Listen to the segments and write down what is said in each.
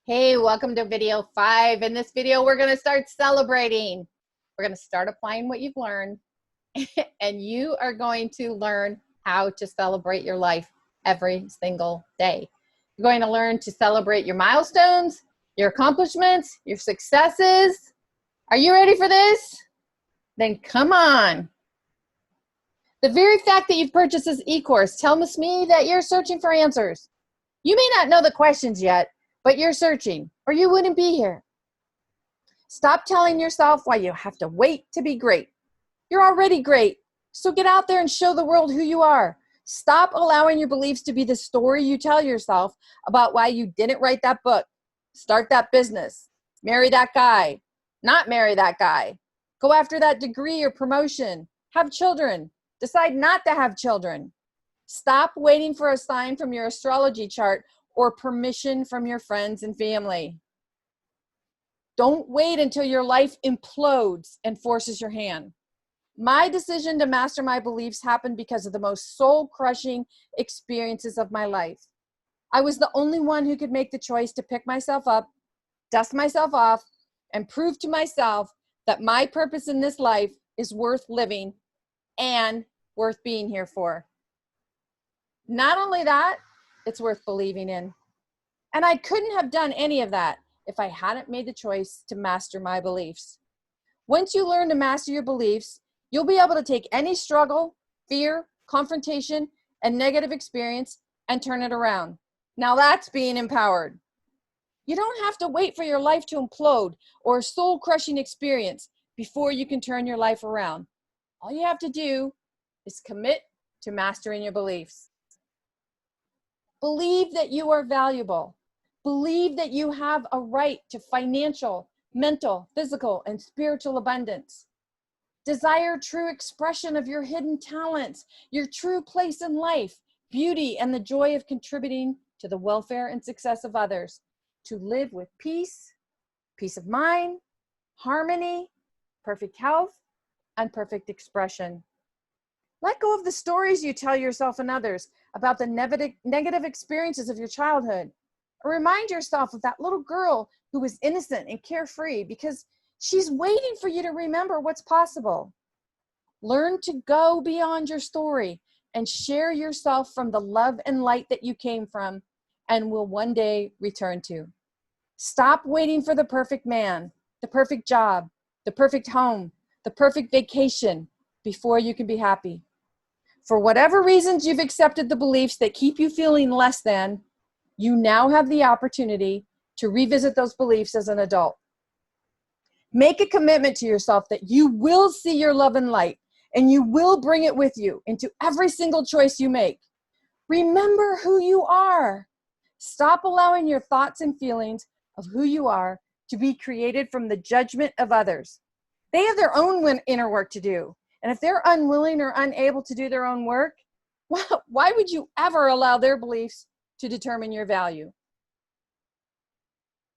Hey, welcome to video 5. In this video, we're going to start celebrating. We're going to start applying what you've learned, and you are going to learn how to celebrate your life every single day. You're going to learn to celebrate your milestones, your accomplishments, your successes. Are you ready for this? Then come on. The very fact that you've purchased this e-course tells me that you're searching for answers. You may not know the questions yet, but you're searching, or you wouldn't be here. Stop telling yourself why you have to wait to be great. You're already great, so get out there and show the world who you are. Stop allowing your beliefs to be the story you tell yourself about why you didn't write that book, start that business, marry that guy, not marry that guy, go after that degree or promotion, have children, decide not to have children. Stop waiting for a sign from your astrology chart or permission from your friends and family. Don't wait until your life implodes and forces your hand. My decision to master my beliefs happened because of the most soul-crushing experiences of my life. I was the only one who could make the choice to pick myself up, dust myself off, and prove to myself that my purpose in this life is worth living and worth being here for. Not only that, it's worth believing in. And I couldn't have done any of that if I hadn't made the choice to master my beliefs. Once you learn to master your beliefs, you'll be able to take any struggle, fear, confrontation, and negative experience and turn it around. Now that's being empowered. You don't have to wait for your life to implode or a soul-crushing experience before you can turn your life around. All you have to do is commit to mastering your beliefs. Believe that you are valuable. Believe that you have a right to financial, mental, physical, and spiritual abundance. Desire true expression of your hidden talents, your true place in life, beauty, and the joy of contributing to the welfare and success of others. To live with peace, peace of mind, harmony, perfect health, and perfect expression. Let go of the stories you tell yourself and others about the negative experiences of your childhood. Or remind yourself of that little girl who was innocent and carefree because she's waiting for you to remember what's possible. Learn to go beyond your story and share yourself from the love and light that you came from and will one day return to. Stop waiting for the perfect man, the perfect job, the perfect home, the perfect vacation before you can be happy. For whatever reasons you've accepted the beliefs that keep you feeling less than, you now have the opportunity to revisit those beliefs as an adult. Make a commitment to yourself that you will see your love and light, and you will bring it with you into every single choice you make. Remember who you are. Stop allowing your thoughts and feelings of who you are to be created from the judgment of others. They have their own inner work to do. And if they're unwilling or unable to do their own work, why would you ever allow their beliefs to determine your value?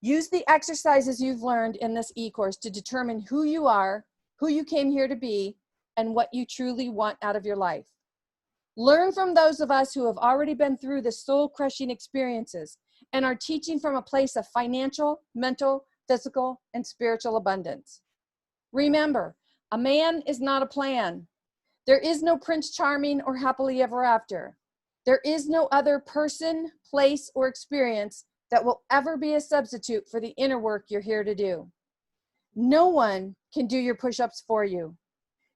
Use the exercises you've learned in this e-course to determine who you are, who you came here to be, and what you truly want out of your life. Learn from those of us who have already been through the soul-crushing experiences and are teaching from a place of financial, mental, physical, and spiritual abundance. Remember, a man is not a plan. There is no Prince Charming or happily ever after. There is no other person, place, or experience that will ever be a substitute for the inner work you're here to do. No one can do your push-ups for you.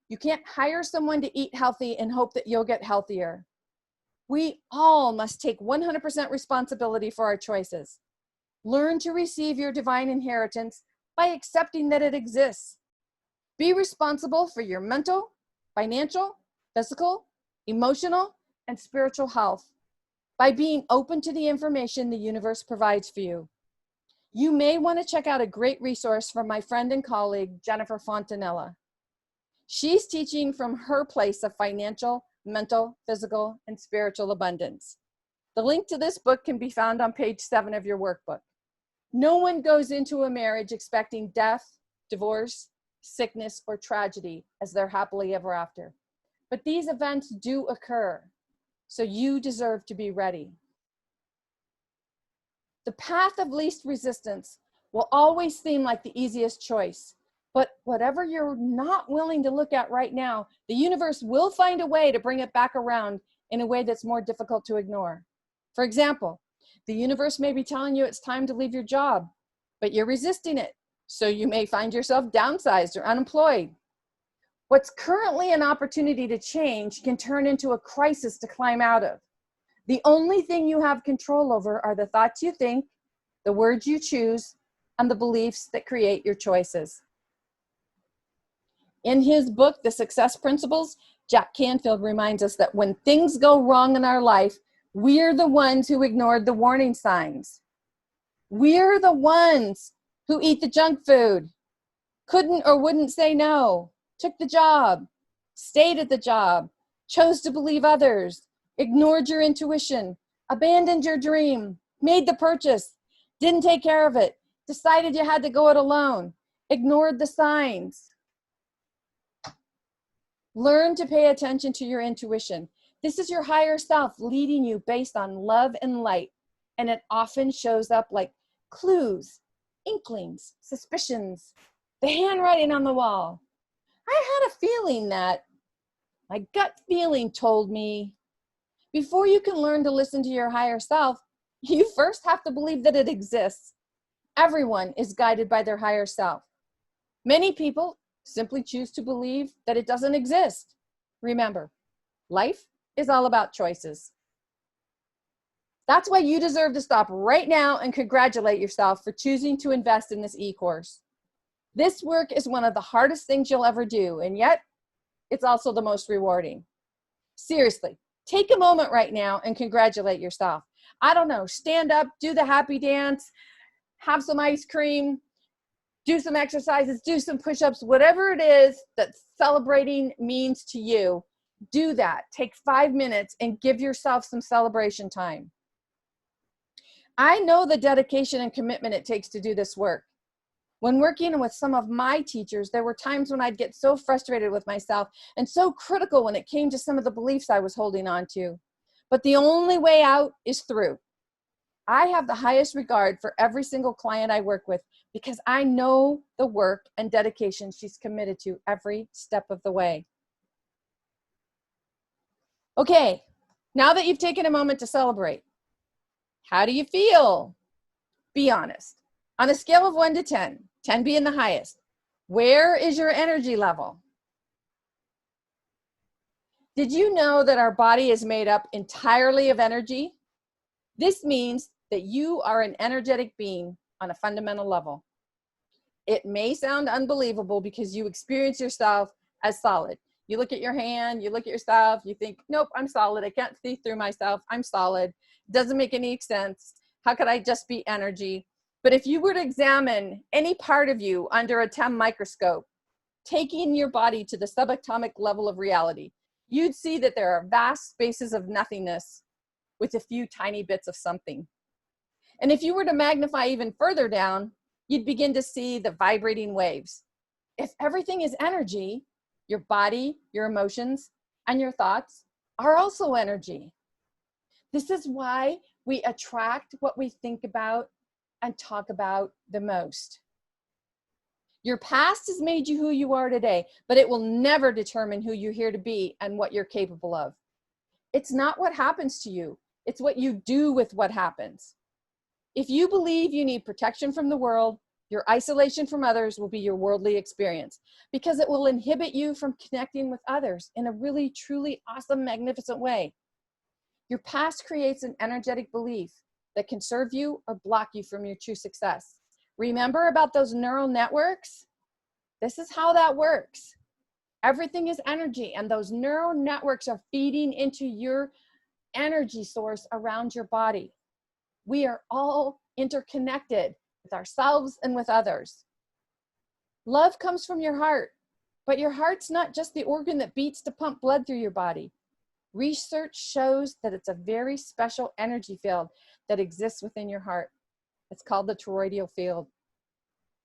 You can't hire someone to eat healthy and hope that you'll get healthier. We all must take 100% responsibility for our choices. Learn to receive your divine inheritance by accepting that it exists. Be responsible for your mental, financial, physical, emotional, and spiritual health by being open to the information the universe provides for you. You may want to check out a great resource from my friend and colleague, Jennifer Fontanella. She's teaching from her place of financial, mental, physical, and spiritual abundance. The link to this book can be found on page 7 of your workbook. No one goes into a marriage expecting death, divorce, sickness, or tragedy as their happily ever after. But these events do occur, so you deserve to be ready. The path of least resistance will always seem like the easiest choice. But whatever you're not willing to look at right now, the universe will find a way to bring it back around in a way that's more difficult to ignore. For example, the universe may be telling you it's time to leave your job, but you're resisting it. So you may find yourself downsized or unemployed. What's currently an opportunity to change can turn into a crisis to climb out of. The only thing you have control over are the thoughts you think, the words you choose, and the beliefs that create your choices. In his book, The Success Principles, Jack Canfield reminds us that when things go wrong in our life, we're the ones who ignored the warning signs. We're the ones who eat the junk food, couldn't or wouldn't say no, took the job, stayed at the job, chose to believe others, ignored your intuition, abandoned your dream, made the purchase, didn't take care of it, decided you had to go it alone, ignored the signs. Learn to pay attention to your intuition. This is your higher self leading you based on love and light, and it often shows up like clues, inklings, suspicions, the handwriting on the wall. I had a feeling that, my gut feeling told me. Before you can learn to listen to your higher self, you first have to believe that it exists. Everyone is guided by their higher self. Many people simply choose to believe that it doesn't exist. Remember, life is all about choices. That's why you deserve to stop right now and congratulate yourself for choosing to invest in this e-course. This work is one of the hardest things you'll ever do, and yet it's also the most rewarding. Seriously, take a moment right now and congratulate yourself. I don't know, stand up, do the happy dance, have some ice cream, do some exercises, do some push-ups, whatever it is that celebrating means to you, do that. Take 5 minutes and give yourself some celebration time. I know the dedication and commitment it takes to do this work. When working with some of my teachers, there were times when I'd get so frustrated with myself and so critical when it came to some of the beliefs I was holding on to. But the only way out is through. I have the highest regard for every single client I work with because I know the work and dedication she's committed to every step of the way. Okay, now that you've taken a moment to celebrate, how do you feel? Be honest. On a scale of 1 to 10, 10 being the highest, where is your energy level? Did you know that our body is made up entirely of energy? This means that you are an energetic being on a fundamental level. It may sound unbelievable because you experience yourself as solid. You look at your hand, you look at yourself, you think, nope, I'm solid. I can't see through myself. I'm solid. It doesn't make any sense. How could I just be energy? But if you were to examine any part of you under a 10 microscope, taking your body to the subatomic level of reality, you'd see that there are vast spaces of nothingness with a few tiny bits of something. And if you were to magnify even further down, you'd begin to see the vibrating waves. If everything is energy, your body, your emotions, and your thoughts are also energy. This is why we attract what we think about and talk about the most. Your past has made you who you are today, but it will never determine who you're here to be and what you're capable of. It's not what happens to you. It's what you do with what happens. If you believe you need protection from the world, your isolation from others will be your worldly experience because it will inhibit you from connecting with others in a really, truly awesome, magnificent way. Your past creates an energetic belief that can serve you or block you from your true success. Remember about those neural networks? This is how that works. Everything is energy, and those neural networks are feeding into your energy source around your body. We are all interconnected with ourselves and with others. Love comes from your heart, but your heart's not just the organ that beats to pump blood through your body. Research shows that it's a very special energy field that exists within your heart. It's called the toroidal field.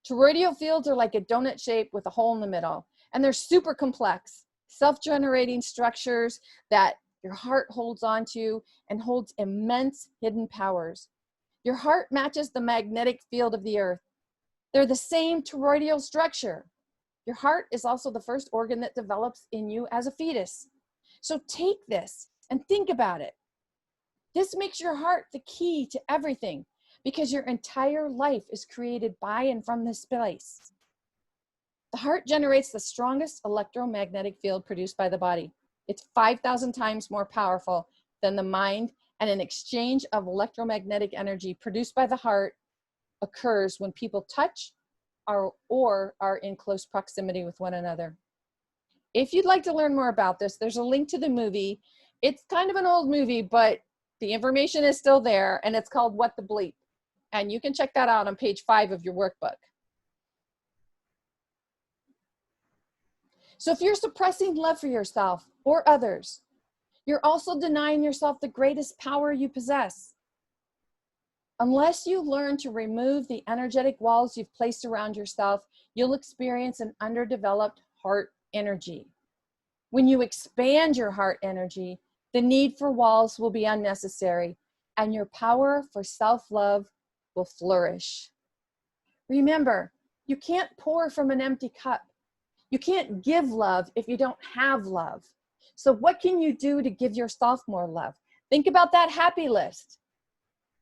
Toroidal fields are like a donut shape with a hole in the middle, and they're super complex, self-generating structures that your heart holds onto and holds immense hidden powers. Your heart matches the magnetic field of the earth. They're the same toroidal structure. Your heart is also the first organ that develops in you as a fetus. So take this and think about it. This makes your heart the key to everything because your entire life is created by and from this place. The heart generates the strongest electromagnetic field produced by the body. It's 5,000 times more powerful than the mind, and an exchange of electromagnetic energy produced by the heart occurs when people touch or are in close proximity with one another. If you'd like to learn more about this, there's a link to the movie. It's kind of an old movie, but the information is still there, and it's called What the Bleep. And you can check that out on page 5 of your workbook. So if you're suppressing love for yourself or others, you're also denying yourself the greatest power you possess. Unless you learn to remove the energetic walls you've placed around yourself, you'll experience an underdeveloped heart energy. When you expand your heart energy, the need for walls will be unnecessary, and your power for self-love will flourish. Remember, you can't pour from an empty cup. You can't give love if you don't have love. So what can you do to give yourself more love? Think about that happy list.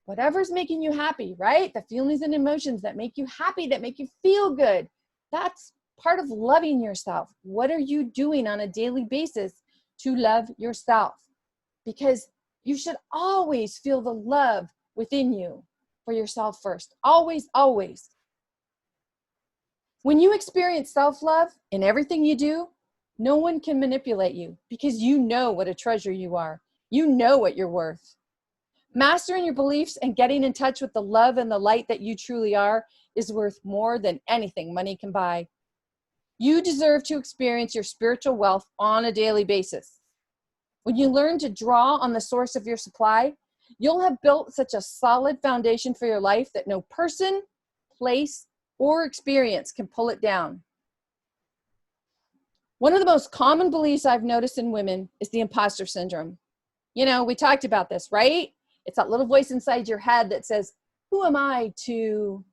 Whatever's making you happy, right? The feelings and emotions that make you happy, that make you feel good. That's part of loving yourself. What are you doing on a daily basis to love yourself? Because you should always feel the love within you for yourself first. Always, always. When you experience self-love in everything you do, no one can manipulate you because you know what a treasure you are. You know what you're worth. Mastering your beliefs and getting in touch with the love and the light that you truly are is worth more than anything money can buy. You deserve to experience your spiritual wealth on a daily basis. When you learn to draw on the source of your supply, you'll have built such a solid foundation for your life that no person, place, or experience can pull it down. One of the most common beliefs I've noticed in women is the imposter syndrome. You know, we talked about this, right? It's that little voice inside your head that says, who am I to?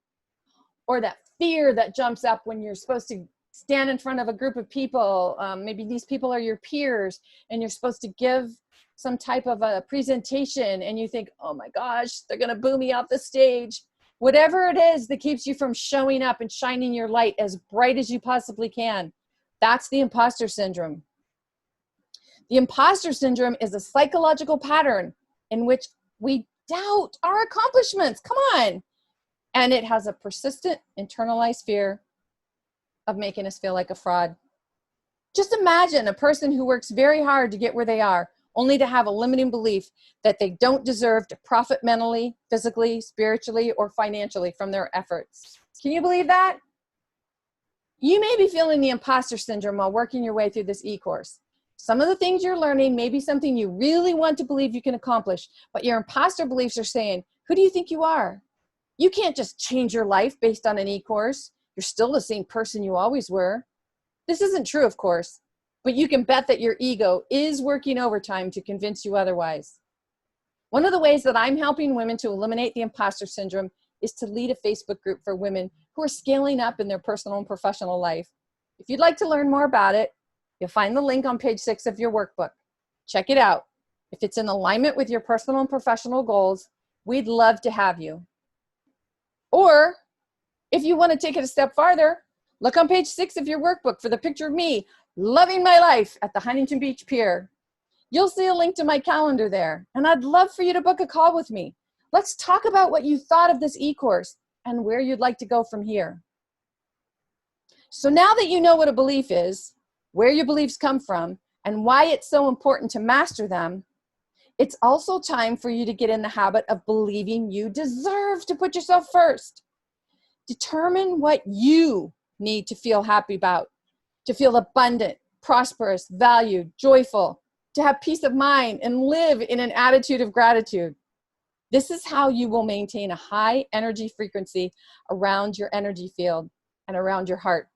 Or that fear that jumps up when you're supposed to stand in front of a group of people. Maybe these people are your peers and you're supposed to give some type of a presentation and you think, oh my gosh, they're going to boo me off the stage. Whatever it is that keeps you from showing up and shining your light as bright as you possibly can. That's the imposter syndrome. The imposter syndrome is a psychological pattern in which we doubt our accomplishments. Come on. And it has a persistent internalized fear of making us feel like a fraud. Just imagine a person who works very hard to get where they are, only to have a limiting belief that they don't deserve to profit mentally, physically, spiritually, or financially from their efforts. Can you believe that? You may be feeling the imposter syndrome while working your way through this e-course. Some of the things you're learning may be something you really want to believe you can accomplish, but your imposter beliefs are saying, who do you think you are? You can't just change your life based on an e-course. You're still the same person you always were. This isn't true, of course, but you can bet that your ego is working overtime to convince you otherwise. One of the ways that I'm helping women to eliminate the imposter syndrome is to lead a Facebook group for women who are scaling up in their personal and professional life. If you'd like to learn more about it, you'll find the link on page 6 of your workbook. Check it out. If it's in alignment with your personal and professional goals, we'd love to have you. Or if you want to take it a step farther, look on page 6 of your workbook for the picture of me loving my life at the Huntington Beach Pier. You'll see a link to my calendar there, and I'd love for you to book a call with me. Let's talk about what you thought of this e-course and where you'd like to go from here. So now that you know what a belief is, where your beliefs come from, and why it's so important to master them, it's also time for you to get in the habit of believing you deserve to put yourself first. Determine what you need to feel happy about, to feel abundant, prosperous, valued, joyful, to have peace of mind, and live in an attitude of gratitude. This is how you will maintain a high energy frequency around your energy field and around your heart.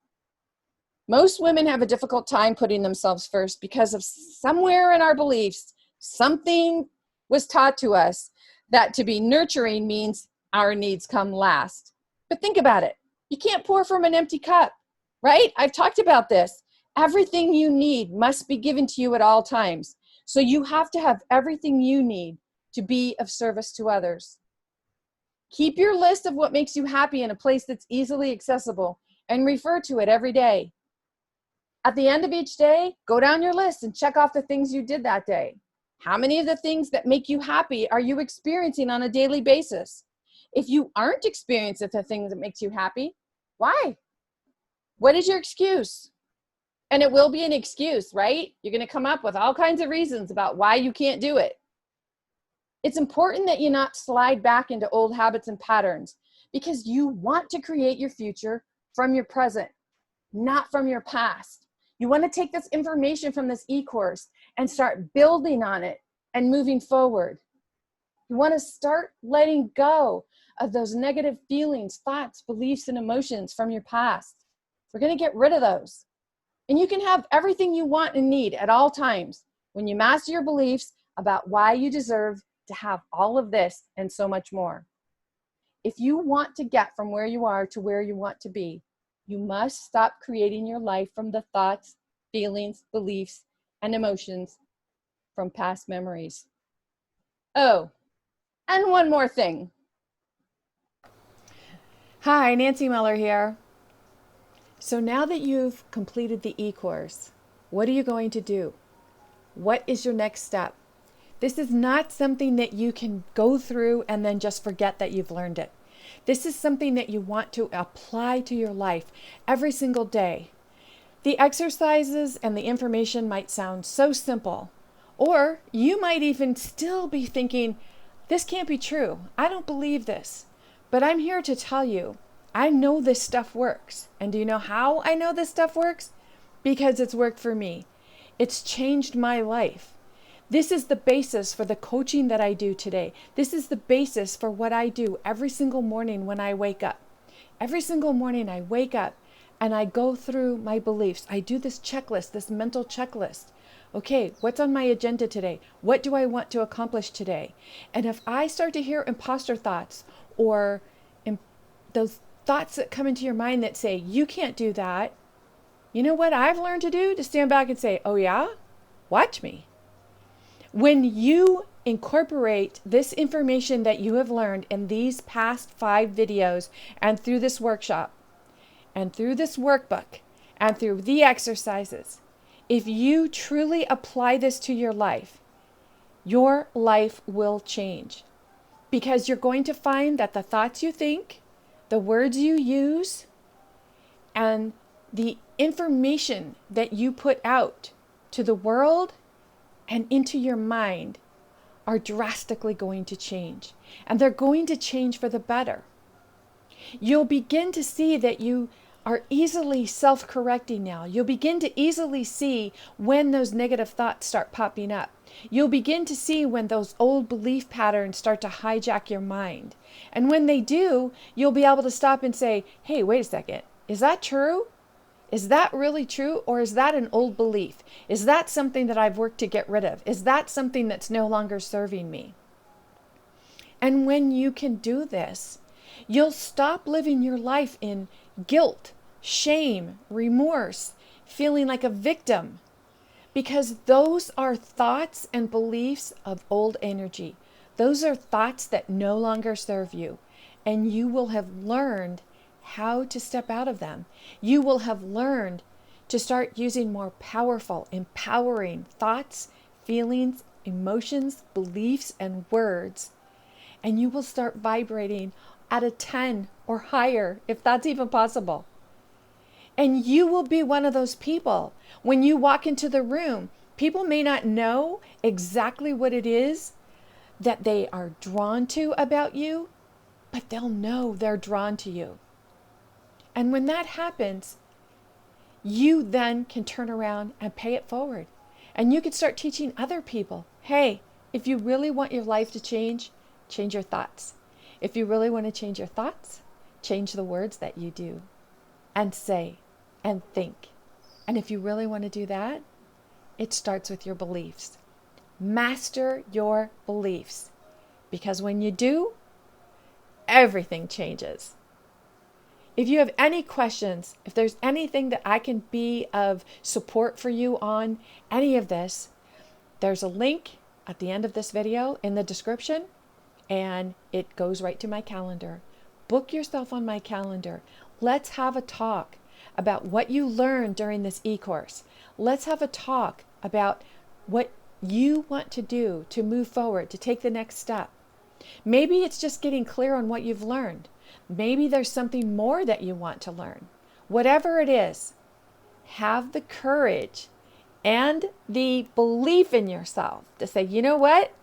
Most women have a difficult time putting themselves first because of somewhere in our beliefs, something was taught to us that to be nurturing means our needs come last. But think about it. You can't pour from an empty cup, right? I've talked about this. Everything you need must be given to you at all times. So you have to have everything you need to be of service to others. Keep your list of what makes you happy in a place that's easily accessible and refer to it every day. At the end of each day, go down your list and check off the things you did that day. How many of the things that make you happy are you experiencing on a daily basis? If you aren't experiencing the things that makes you happy, why? What is your excuse? And it will be an excuse, right? You're going to come up with all kinds of reasons about why you can't do it. It's important that you not slide back into old habits and patterns because you want to create your future from your present, not from your past. You want to take this information from this e-course and start building on it and moving forward. You want to start letting go of those negative feelings, thoughts, beliefs, and emotions from your past. We're going to get rid of those. And you can have everything you want and need at all times when you master your beliefs about why you deserve to have all of this and so much more. If you want to get from where you are to where you want to be, you must stop creating your life from the thoughts, feelings, beliefs, and emotions from past memories. Oh, and one more thing. Hi, Nancy Miller here. So now that you've completed the e-course, what are you going to do? What is your next step? This is not something that you can go through and then just forget that you've learned it. This is something that you want to apply to your life every single day. The exercises and the information might sound so simple, or you might even still be thinking, this can't be true. I don't believe this. But I'm here to tell you, I know this stuff works. And do you know how I know this stuff works? Because it's worked for me. It's changed my life. This is the basis for the coaching that I do today. This is the basis for what I do every single morning when I wake up. Every single morning I wake up and I go through my beliefs. I do this checklist, this mental checklist. Okay, what's on my agenda today? What do I want to accomplish today? And if I start to hear imposter thoughts or those thoughts that come into your mind that say, you can't do that, you know what I've learned to do? To stand back and say, oh yeah? Watch me. When you incorporate this information that you have learned in these past 5 videos and through this workshop and through this workbook and through the exercises, if you truly apply this to your life will change. Because you're going to find that the thoughts you think, the words you use, and the information that you put out to the world and into your mind are drastically going to change. And they're going to change for the better. You'll begin to see that you are easily self-correcting now. You'll begin to easily see when those negative thoughts start popping up. You'll begin to see when those old belief patterns start to hijack your mind. And when they do, you'll be able to stop and say, hey, wait a second, is that true? Is that really true? Or is that an old belief? Is that something that I've worked to get rid of? Is that something that's no longer serving me? And when you can do this, you'll stop living your life in guilt, shame, remorse, feeling like a victim, because those are thoughts and beliefs of old energy. Those are thoughts that no longer serve you, and you will have learned how to step out of them. You will have learned to start using more powerful, empowering thoughts, feelings, emotions, beliefs, and words, and you will start vibrating at a 10 or higher, if that's even possible. And you will be one of those people. When you walk into the room, people may not know exactly what it is that they are drawn to about you, but they'll know they're drawn to you. And when that happens, you then can turn around and pay it forward. And you can start teaching other people, hey, if you really want your life to change your thoughts. If you really want to change your thoughts, change the words that you do and say and think. And if you really want to do that, it starts with your beliefs. Master your beliefs. Because when you do, everything changes. If you have any questions, if there's anything that I can be of support for you on any of this, there's a link at the end of this video in the description, and it goes right to my calendar. Book yourself on my calendar. Let's have a talk about what you learned during this e-course. Let's have a talk about what you want to do to move forward, to take the next step. Maybe it's just getting clear on what you've learned. Maybe there's something more that you want to learn. Whatever it is, have the courage and the belief in yourself to say, you know what?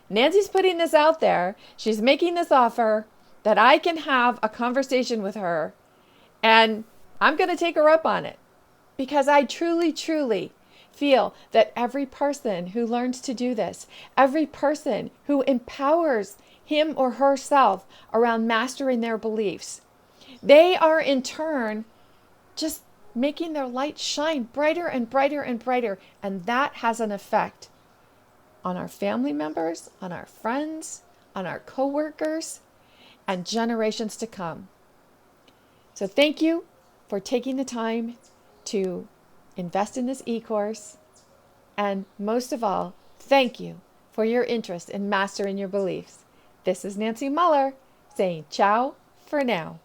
Nancy's putting this out there. She's making this offer that I can have a conversation with her, and I'm going to take her up on it, because I truly, truly feel that every person who learns to do this, every person who empowers him or herself around mastering their beliefs, they are in turn just making their light shine brighter and brighter and brighter. And that has an effect on our family members, on our friends, on our coworkers, and generations to come. So thank you for taking the time to invest in this e-course. And most of all, thank you for your interest in mastering your beliefs. This is Nancy Muller saying ciao for now.